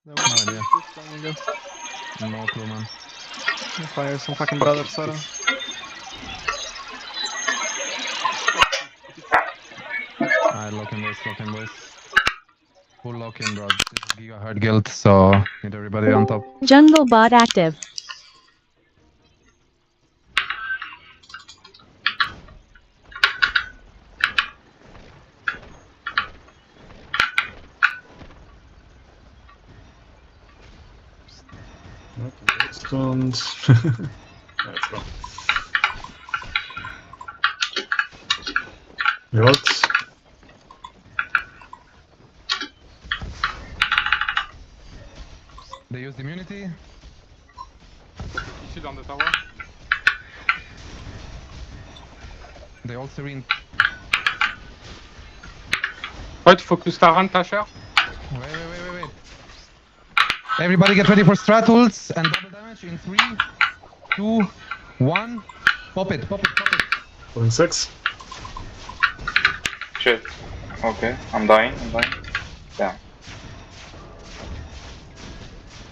No idea. I guess. No clue, man. Fire some fucking brothers, I don't. Alright, lock in, boys. Full lock in, bro. This is Giga Hard Guild, so need everybody on top. Jungle bot active. Okay, stones. Let's go. Yacht. They used immunity. Shield on the tower. They all serene. Try to focus Taran, Tasha. Wait. Everybody get ready for Stratuls and double damage in 3, 2, 1. Pop it. Pulling 6. Shit. Okay, I'm dying. Damn.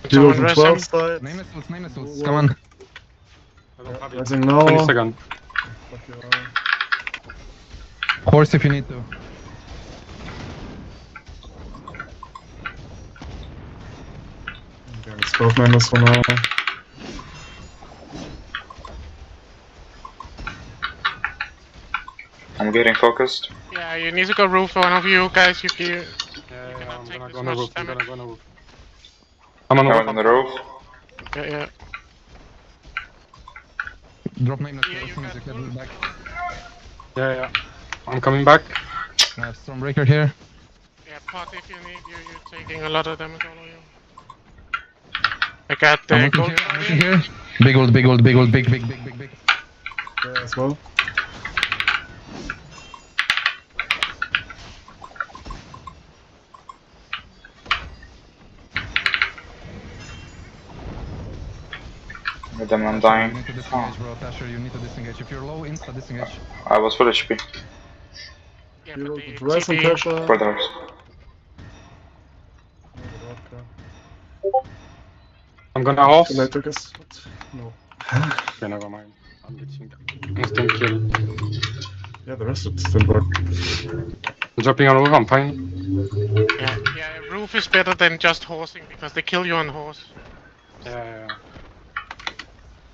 Hero from 12 side. Nameless tools. Come on. I don't have it. Rising now. 20 seconds. Fuck you. Horse if you need to. Okay, it's 12 members for now. I'm getting focused. Yeah, you need to go roof, one of you guys, if you... Yeah, I'm take gonna this go on the much roof. I'm damage. gonna go on the roof. I'm on the I roof. went on the roof. Yeah. Drop nameless Yeah, as you soon as you got get back. Yeah. I'm coming back. I have Stormbreaker here. Yeah, pot if you need, you're taking a lot of damage, all of you. I got the I'm looking here. Big old. Yeah, as well. With them, I'm You dying. need to disengage, bro. Tasher, you need to disengage. If you're low, insta disengage. I was full HP Yeah, Hero but the with Rising TP, pressure. for the horse. I'm gonna horse. Can I take us? No. Okay, never mind. I'm getting instant kill. Yeah, the rest of it didn't work. I'm jumping on the roof. I'm fine. yeah, roof is better than just horsing, because they kill you on horse. Yeah.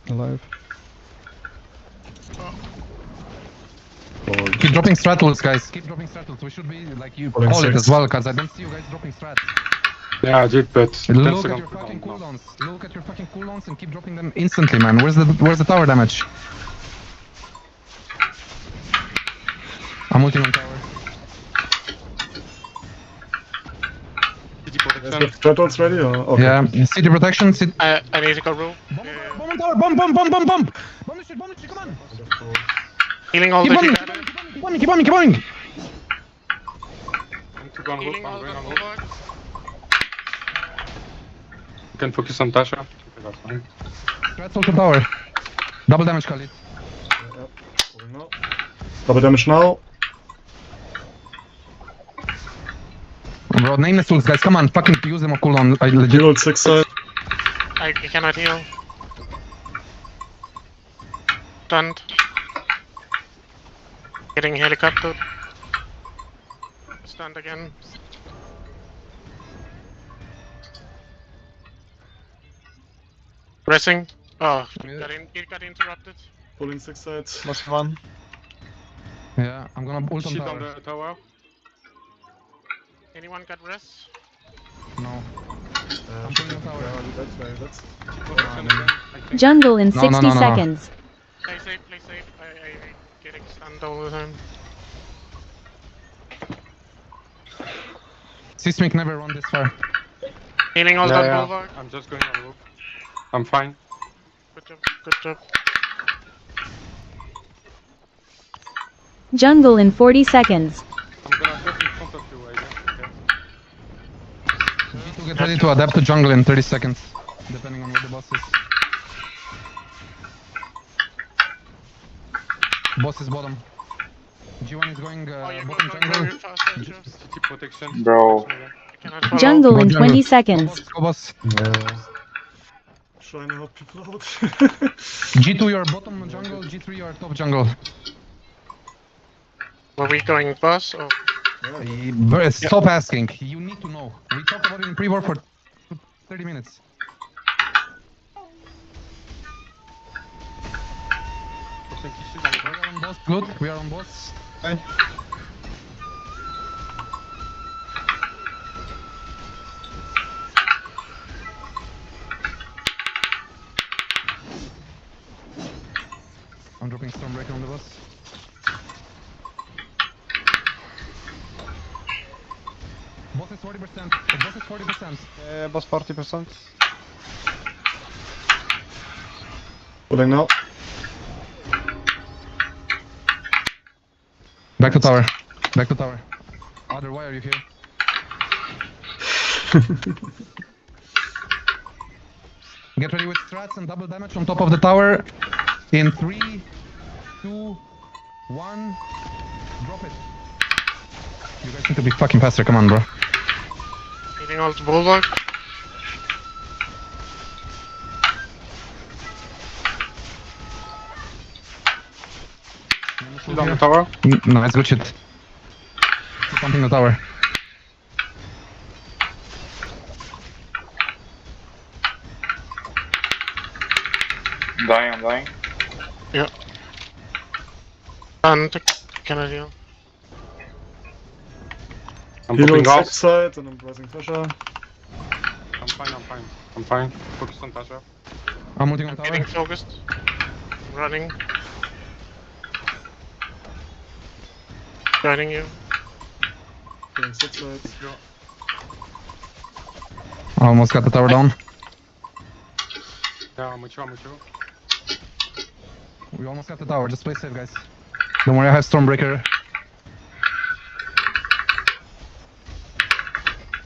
Alive. Keep dropping Stratuls, guys. Keep dropping Stratuls. We should be like you Pulling call it 6. as well, because I don't see you guys dropping strats. Yeah, I did, but 10 Look at seconds your fucking cooldown now. cooldowns. Look at your fucking cooldowns and keep dropping them instantly, man. Where's the tower damage? I'm ulting on tower. City Is protection. the turtles ready? Or? Okay. Yeah, city protection. I need to go roof. Bomb on tower. Bomb. Bomb the shit. Come on. Healing all Keep the bombing. together. Keep bombing. I'm to go on roof. Healing I'm all the going on roof. bulwark. You can focus on Tasha. Okay, that's fine. Strats ulti tower. Double damage, Khalid. Yep. Pulling now. Double damage now. Bro, nameless tools, guys. Come on, fucking use them on cooldown. I legit. Hero 6 side. I cannot heal. Stunned. Getting helicopter. Stunned again. Pressing. Oh, it got interrupted. Pulling 6 side. Lost one. Yeah, I'm gonna ult on Shield on tower. the tower. Anyone got rest? No. I'm pulling on tower. That's City protection again. I think. Jungle in No, 60 no. seconds. Play safe. I getting stunned all the time. Seismic never run this far. Healing all the bulwark. I'm just going on the roof. I'm fine. Good job. Jungle in 40 seconds. I'm gonna drop in front of you, I guess. Okay. Need to get ready to adapt to jungle in 30 seconds, depending on where the boss is. Boss is bottom. G1 is going Oh, you bottom go jungle. very fast, sure. City protection. Bro. I Cannot follow. Jungle Go in jungle. 20 seconds. Go boss. Yeah. Trying to help people out. G2 your bottom jungle, G3 your top jungle. Were we going boss or? Stop asking. You need to know. We talked about it in pre-war for 30 minutes. Posting key shield on the We boss. are on boss. Good. We are on boss. Okay. I'm dropping Stormbreaker on the boss. Boss is 40%. Boss is 40%. Boss 40%. Pulling now. Back to tower. Back to tower. Other, why are you here? Get ready with strats and double damage on top of the tower. In 3, 2, 1. Drop it. You guys need to be fucking faster. Come on, bro. Hitting all the bulwark. Shield on the tower. Nice, good shit. Keep pumping the tower. I'm dying. Yeah. And can I deal? I'm Healing popping off. side and I'm pressing pressure. I'm fine, I'm fine. I'm fine. Focus on Tasha. I'm ulting on tower. Getting focused. Running. Guiding you. Healing 6 sides. Almost got the tower down. Yeah, I'm with you, I'm with you. We almost got the tower. Just play safe, guys. Don't worry, I have Stormbreaker.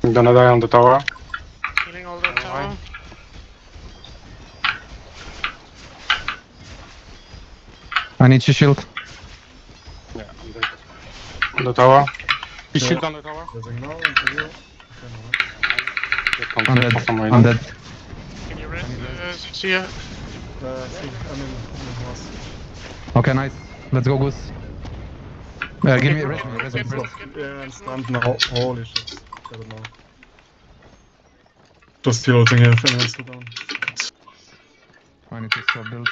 I'm gonna die on the tower. Healing all the tower. I need your shield. Yeah, I'm dead. On the tower. Key shield on the tower. Pressing now into you. Okay, no. Get I'm control dead. for some I'm reason. dead. Can you rest? See ya. Boss. Okay, nice. Let's go, Goose. Give me, res me, res me, Get- res. get- Yeah, I'm stunned now. Holy shit. Got it now. Just healing here if anyone's still down. I need to swap builds.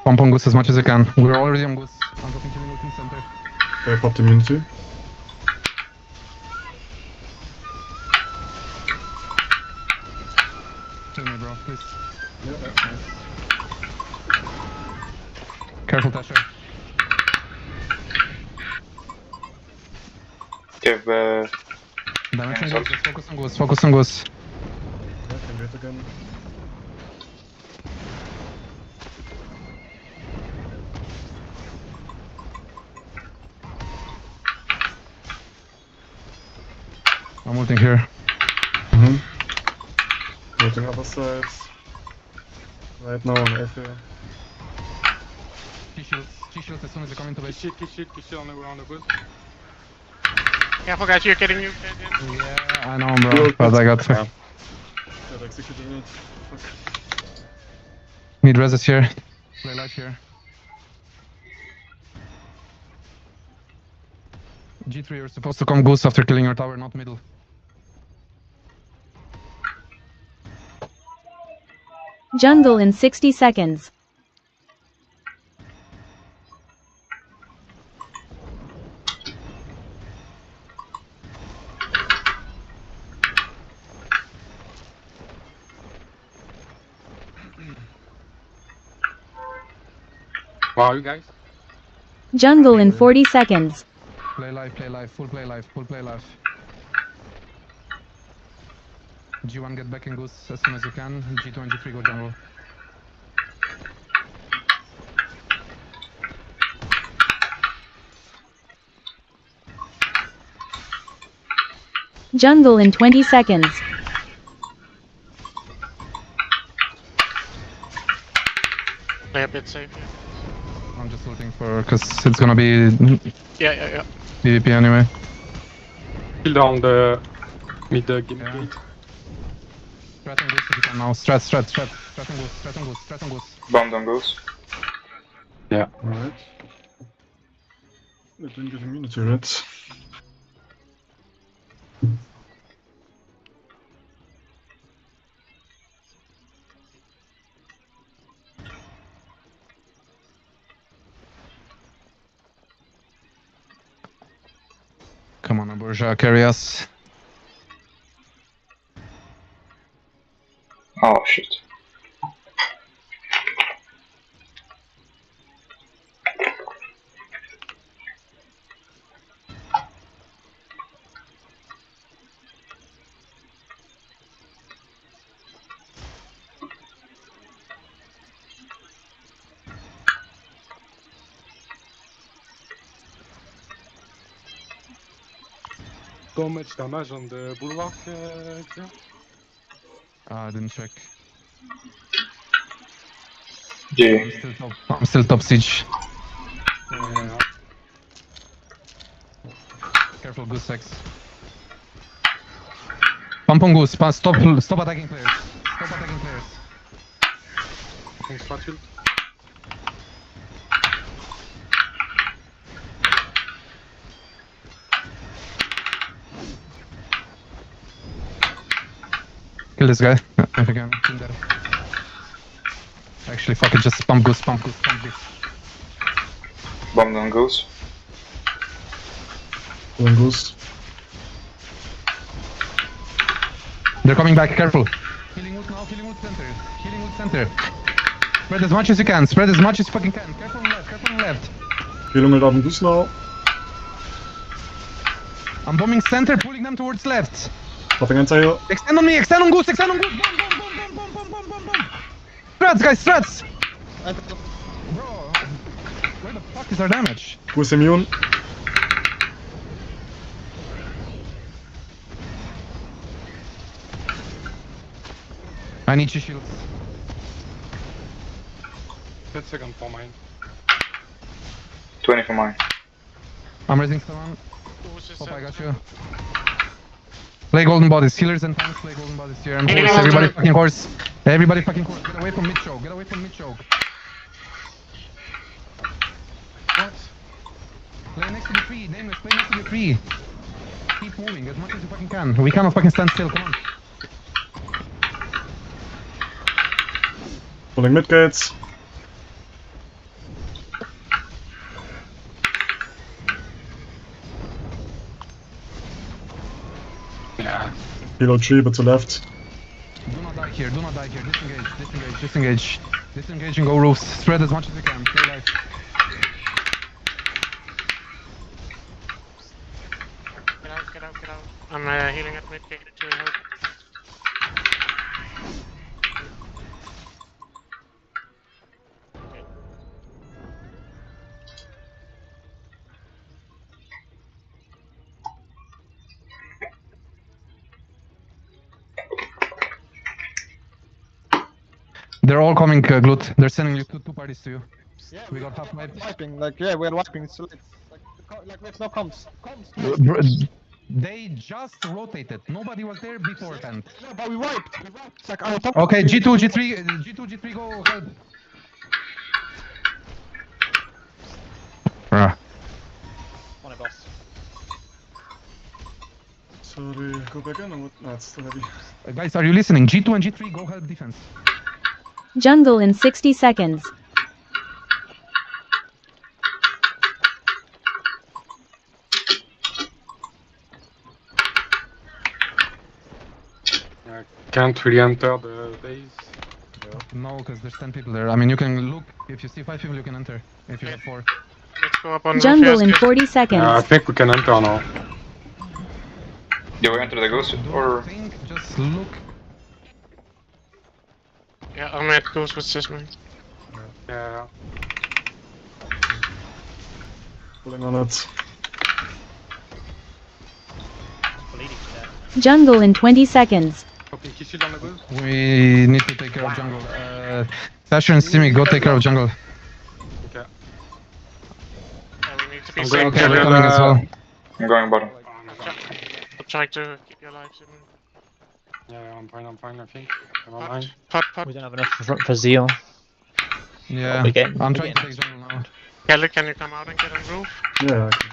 Pump on Goose as much as you can. We're already on Goose. I'm dropping killing ult in center. Okay, popped immunity. Kill me, bro, please. Yeah. Careful, Tasher. Give Damage on Yeah, Goose. Let's focus on Goose. Focus on Goose. Yeah, can wait again. I'm ulting here. Waiting other sides. Right now on F here. Key shields as soon as you come into Key base. shield, key shield, key shield on the good. Careful guys, you're getting you. Yeah, I know, bro. But I got Got executed it. Fuck. need reses here. Play life here. G3, you're supposed to come Goose after killing your tower, not middle. Jungle in 60 seconds. Wow, you guys. Jungle in 40 seconds. Play life, full play life, full play life. G1 get back in Goose as soon as you can. G2 and G3 go jungle. Jungle in 20 seconds. Play a bit safe here. I'm just looking for, cause it's gonna be Yeah. PvP anyway. Kill down the mid gimmick Yeah. gate. Strat and goose if you can now. Strat and goose. Bomb on goose. Yeah. Alright. They didn't give immunity, right? Come on, Bourgeois, carry us. Oh shit. So much damage on the bulwark, Xia. I didn't check. G. I'm still top siege. Yeah. Careful, goose sex. Pump on goose. Stop attacking players. Stop attacking players. Thanks, Fatul. Kill this guy. If you can. Kill that. Actually, fuck it. Just pump goose. Bomb on goose. One goose. They're coming back. Careful. Healing wood now. Healing wood center. Spread as much as you can. Spread as much as you fucking can. Careful on left. Healing it up on goose now. I'm bombing center, pulling them towards left. Popping anti-heal. Extend on me. Extend on goose. Bomb. Strats, guys. Strats. Bro, where the fuck is our damage? Goose immune. I need your shields. 10 seconds for mine. 20 for mine. I'm raising someone. Goose is Hope I set. got you. Play golden bodies. Healers and tanks play golden bodies here. And Healing horse. water. Everybody fucking horse. Get away from mid choke. What? Play next to the tree. Nameless, play next to the tree. Keep moving as much as you fucking can. We cannot fucking stand still. Come on. Pulling mid gates. Yeah. Helo tree, but to left. Do not die here. Disengage and go roofs. Spread as much as you can. Stay alive. Get out. I'm healing at mid gate to help. They're all coming, Glut. They're sending you two parties to you. Yeah, We got half wiped. wiping. Like, yeah, we're wiping. It's late. Like we have no comms. They just rotated. Nobody was there beforehand. No, but we wiped. It's like our top. Okay, G2, G3, go help. On a boss. Sorry, go back in or what? No, it's still heavy. Guys, are you listening? G2 and G3, go help defense. Jungle in 60 seconds. I can't really enter the base. No, because there's 10 people there. I mean, you can look. If you see 5 people, you can enter. If you have 4. Let's go up on Jungle roof. in Yes, 40 I seconds. think we can enter now. Do we enter the goose or? Think, just look. yeah, I'm at goose with Sisman. Yeah. Pulling on it. Bleeding to death. Jungle in 20 seconds. Copy. Key shield on the goose. We need to take care of jungle. Thatcher and Simi, go take care of jungle. Okay. We need to be I'm safe. going Okay, to we're the- coming as well. I'm going bottom. I'm trying to keep you alive, Simon. Yeah, I'm fine, I think. I'm online. Pot. We don't have enough for Zeal. Yeah, we're getting- I'm we're trying to getting- take jungle now. Kelly, can you come out and get on roof? Yeah, I can.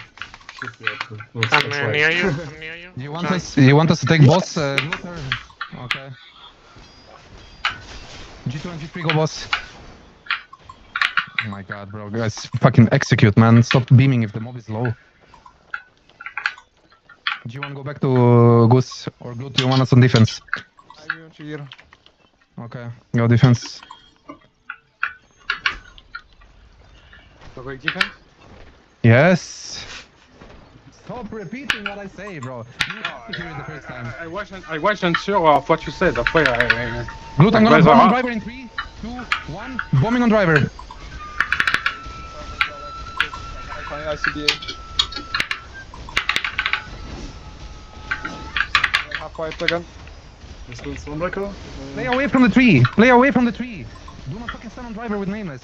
Should be able to. No, it's I'm right. near you. I'm near you. You want Try. us? You want us to take boss? Luther? Okay. G2 and G3 go boss. Oh my god, bro, guys, fucking execute, man. Stop beaming if the mob is low. G1 go back to Goose or Glut. You want us on defense? I'm on here. Okay, go defense. So great defense. Yes. Stop repeating what I say, bro. You have to hear it the first time. I wasn't sure of what you said. That's why Glut, I'm gonna Guys, bomb on are- driver in 3, 2, 1. Bombing on driver. ICBA. Half quiet again. This one's one record. Play away from the tree. Play away from the tree. Do not fucking stand on driver with nameless.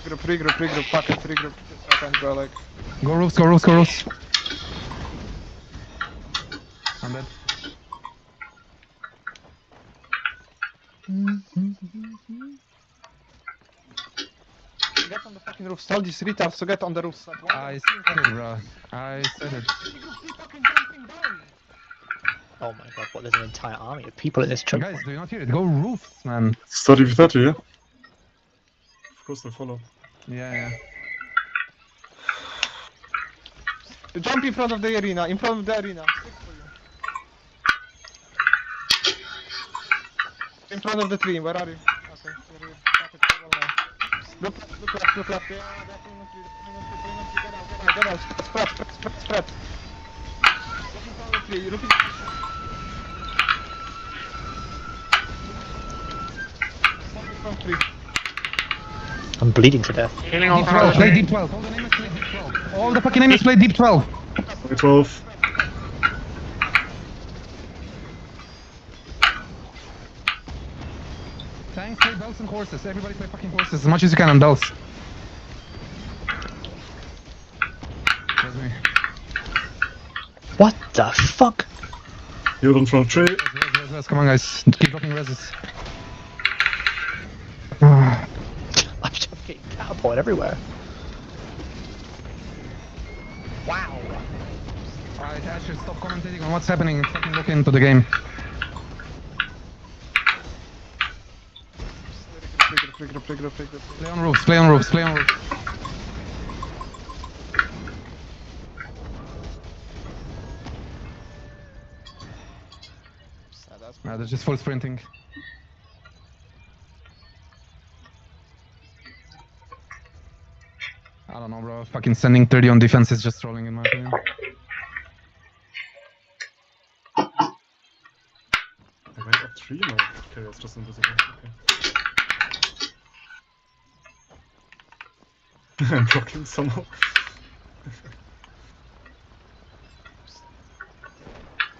Regroup. Fuck it, regroup. I can't go like. Go roofs, go roofs, go roofs. I'm dead. Get on the fucking roof. Tell these retards to get on the roofs. I said it, bro. I said it. Oh my god, what? There's an entire army of people in this choke Guys, point. do you not hear it? Go roofs, man. Study for 30, yeah? Of course they follow. Yeah. Jump in front of the arena. In front of the arena. In front of the tree. Where are you? Okay. You're here. Fuck it, come on now. Look left. Yeah, they're pulling on tree. Get out. Spread. Look in front of the tree. You're looking. Stop in front of the tree. I'm bleeding to death. Healing all Deep 12, play around. deep 12. All the nameless play deep 12. All the fucking nameless play deep 12. Only 12. Tanks play bells and horses. Everybody play fucking horses as much as you can on bells. That's me. What the fuck? Healed in front of tree. Res. Come on, guys. Keep dropping reses. I'm just getting catapulted everywhere. Wow. Alright, Asher, stop commentating on what's happening and fucking look into the game. Regroup. Play on roofs, play on roofs. Yeah, that's Nah, they're just full sprinting. I don't know, bro. Fucking sending 30 on defense is just trolling in my opinion. I went up 3 now. Okay, that's just invisible. Okay. I'm blocking somehow.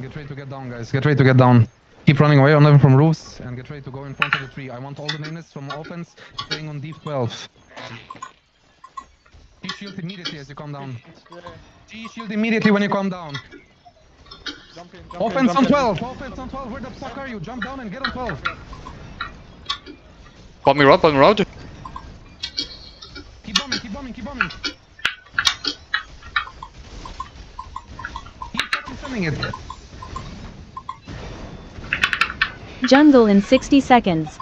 Get ready to get down, guys. Get ready to get down. Keep running away on them from roofs and get ready to go in front of the tree. I want all the nameless from offense playing on deep 12. G-shield immediately as you come down. G-shield immediately when you come down. Jump in. Offense on 12! Offense on 12! Where the fuck are you? Jump down and get on 12! Bomb me road. Keep bombing! Keep fucking sending it! Jungle in 60 seconds.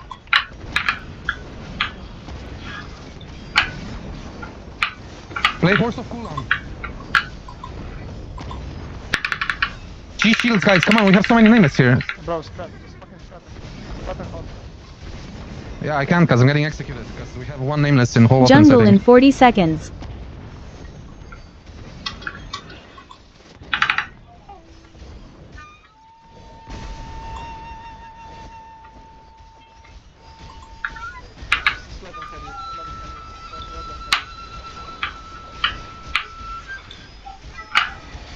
Play Force of Cooldown. G-shields, guys, come on, we have so many nameless here. Bro, spread. Just fucking spread. Yeah, I can't because I'm getting executed because we have one nameless in whole offense Jungle setting. in 40 seconds.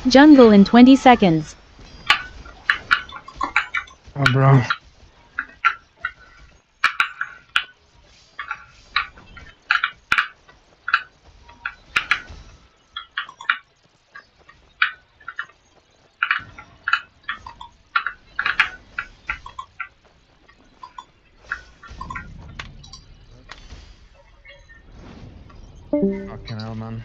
Jungle in 20 seconds. Oh, bro. Fucking hell, man.